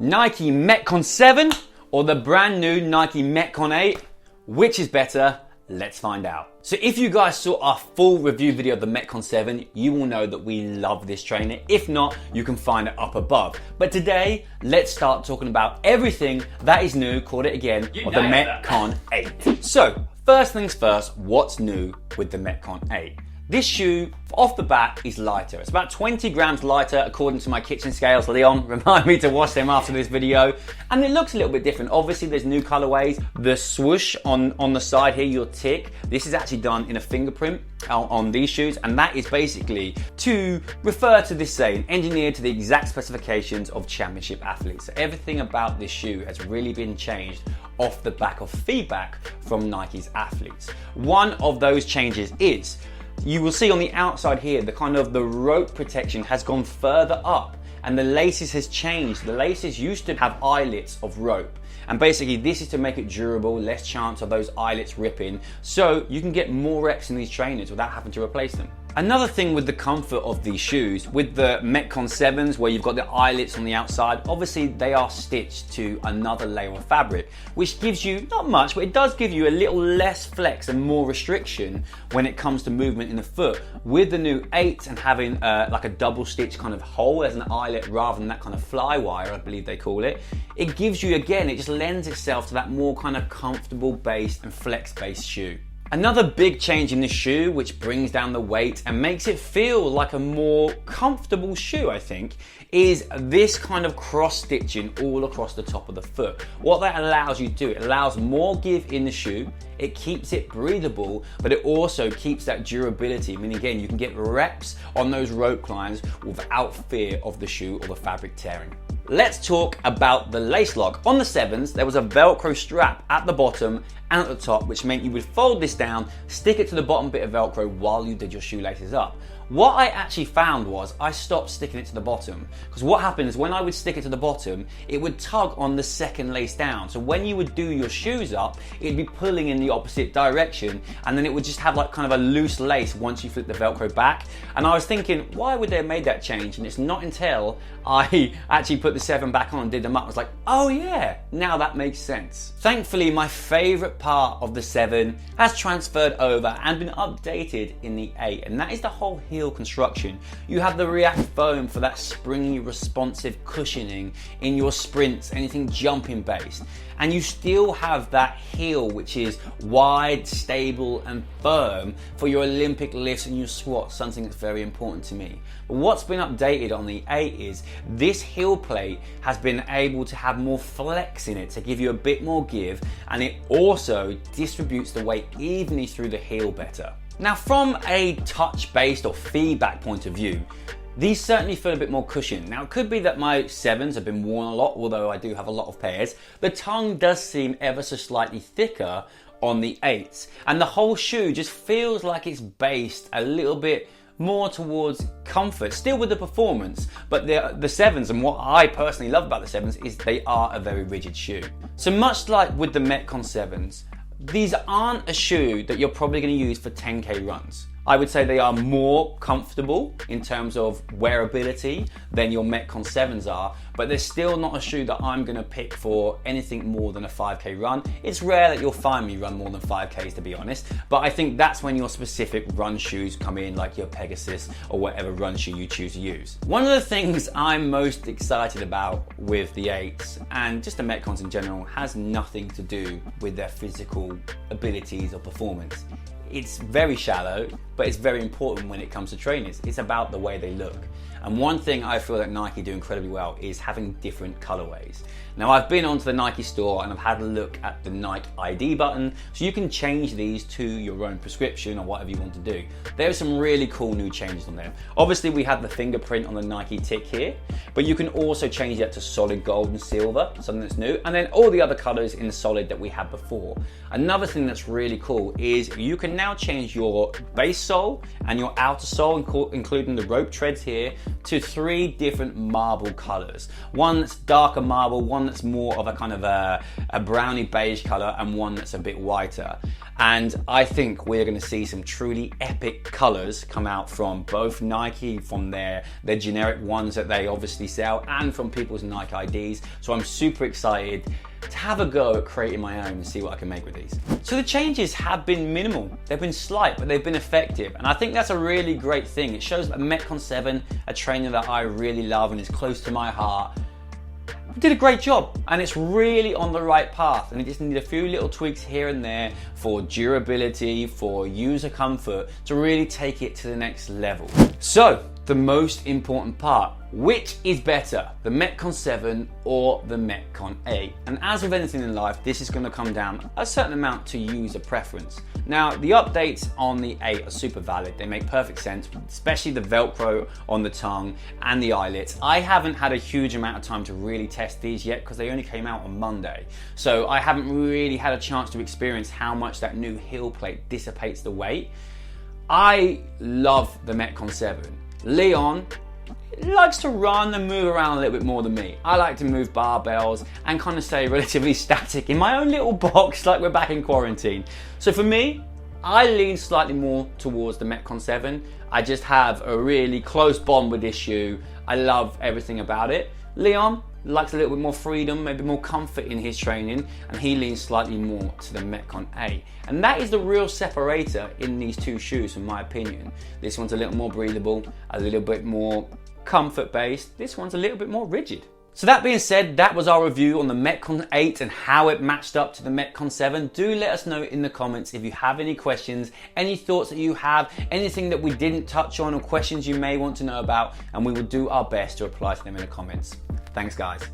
Nike Metcon 7 or the brand new Nike Metcon 8? Which is better? Let's find out. So if you guys saw our full review video of the Metcon 7, you will know that we love this trainer. If not, you can find it up above. But today, let's start talking about everything that is new, called it again, of the Metcon 8. So, first things first, what's new with the Metcon 8? This shoe, off the bat, is lighter. It's about 20 grams lighter according to my kitchen scales. Leon, remind me to wash them after this video. And it looks a little bit different. Obviously, there's new colorways. The swoosh on the side here, your tick, this is actually done in a fingerprint on these shoes. And that is basically to refer to this saying, engineered to the exact specifications of championship athletes. So everything about this shoe has really been changed off the back of feedback from Nike's athletes. One of those changes is, you will see on the outside here, the rope protection has gone further up and the laces has changed. The laces used to have eyelets of rope. And basically this is to make it durable, less chance of those eyelets ripping, so you can get more reps in these trainers without having to replace them. Another thing with the comfort of these shoes, with the Metcon 7s where you've got the eyelets on the outside, obviously they are stitched to another layer of fabric, which gives you, not much, but it does give you a little less flex and more restriction when it comes to movement in the foot. With the new 8s and having like a double stitch kind of hole as an eyelet rather than that kind of fly wire, I believe they call it, it gives you, again, it just lends itself to that more kind of comfortable based and flex based shoe. Another big change in this shoe, which brings down the weight and makes it feel like a more comfortable shoe, I think, is this kind of cross stitching all across the top of the foot. What that allows you to do, it allows more give in the shoe, it keeps it breathable, but it also keeps that durability, meaning again, you can get reps on those rope climbs without fear of the shoe or the fabric tearing. Let's talk about the lace lock. On the 7s, there was a Velcro strap at the bottom and at the top, which meant you would fold this down, stick it to the bottom bit of Velcro while you did your shoelaces up. What I actually found was I stopped sticking it to the bottom, because what happened is when I would stick it to the bottom, it would tug on the second lace down. So when you would do your shoes up, it'd be pulling in the opposite direction, and then it would just have like kind of a loose lace once you flip the Velcro back. And I was thinking, why would they have made that change? And it's not until I actually put the 7 back on and did them up, I was like, oh yeah, now that makes sense. Thankfully, my favorite part of the 7 has transferred over and been updated in the 8, and that is the whole heel construction. You have the React foam for that springy, responsive cushioning in your sprints, anything jumping based. And you still have that heel, which is wide, stable, and firm for your Olympic lifts and your squats, something that's very important to me. But what's been updated on the 8 is this heel plate has been able to have more flex in it to give you a bit more give, and it also distributes the weight evenly through the heel better. Now, from a touch-based or feedback point of view, these certainly feel a bit more cushioned. Now, it could be that my 7s have been worn a lot, although I do have a lot of pairs. The tongue does seem ever so slightly thicker on the 8s, and the whole shoe just feels like it's based a little bit more towards comfort, still with the performance, but the 7s, and what I personally love about the 7s is they are a very rigid shoe. So much like with the Metcon 7s, these aren't a shoe that you're probably going to use for 10K runs. I would say they are more comfortable in terms of wearability than your Metcon 7s are, but they're still not a shoe that I'm going to pick for anything more than a 5K run. It's rare that you'll find me run more than 5Ks, to be honest, but I think that's when your specific run shoes come in, like your Pegasus or whatever run shoe you choose to use. One of the things I'm most excited about with the 8s, and just the Metcons in general, has nothing to do with their physical abilities or performance. It's very shallow, but it's very important when it comes to trainers. It's about the way they look. And one thing I feel that Nike do incredibly well is having different colorways. Now, I've been onto the Nike store and I've had a look at the Nike ID button, so you can change these to your own prescription or whatever you want to do. There are some really cool new changes on there. Obviously, we have the fingerprint on the Nike tick here, but you can also change that to solid gold and silver, something that's new, and then all the other colors in solid that we had before. Another thing that's really cool is you can now change your base sole and your outer sole, including the rope treads here, to 3 different marble colors. One that's darker marble, one that's more of a kind of a browny beige color, and one that's a bit whiter. And I think we're going to see some truly epic colors come out from both Nike, from their generic ones that they obviously sell, and from people's Nike IDs. So I'm super excited to have a go at creating my own and see what I can make with these. So the changes have been minimal. They've been slight, but they've been effective. And I think that's a really great thing. It shows that Metcon 7, a trainer that I really love and is close to my heart, did a great job, and it's really on the right path, and it just needed a few little tweaks here and there for durability, for user comfort, to really take it to the next level. So the most important part, which is better, the Metcon 7 or the Metcon 8? And as with anything in life, this is going to come down a certain amount to user preference. Now, the updates on the 8 are super valid. They make perfect sense, especially the Velcro on the tongue and the eyelets. I haven't had a huge amount of time to really test these yet because they only came out on Monday. So I haven't really had a chance to experience how much that new heel plate dissipates the weight. I love the Metcon 7. Leon likes to run and move around a little bit more than me. I like to move barbells and kind of stay relatively static in my own little box like we're back in quarantine. So for me, I lean slightly more towards the Metcon 7. I just have a really close bond with this shoe. I love everything about it. Leon likes a little bit more freedom, maybe more comfort in his training, and he leans slightly more to the Metcon 8. And that is the real separator in these two shoes, in my opinion. This one's a little more breathable, a little bit more comfort based. This one's a little bit more rigid. So that being said, that was our review on the Metcon 8 and how it matched up to the Metcon 7. Do let us know in the comments if you have any questions, any thoughts that you have, anything that we didn't touch on, or questions you may want to know about, and we will do our best to reply to them in the comments. Thanks, guys.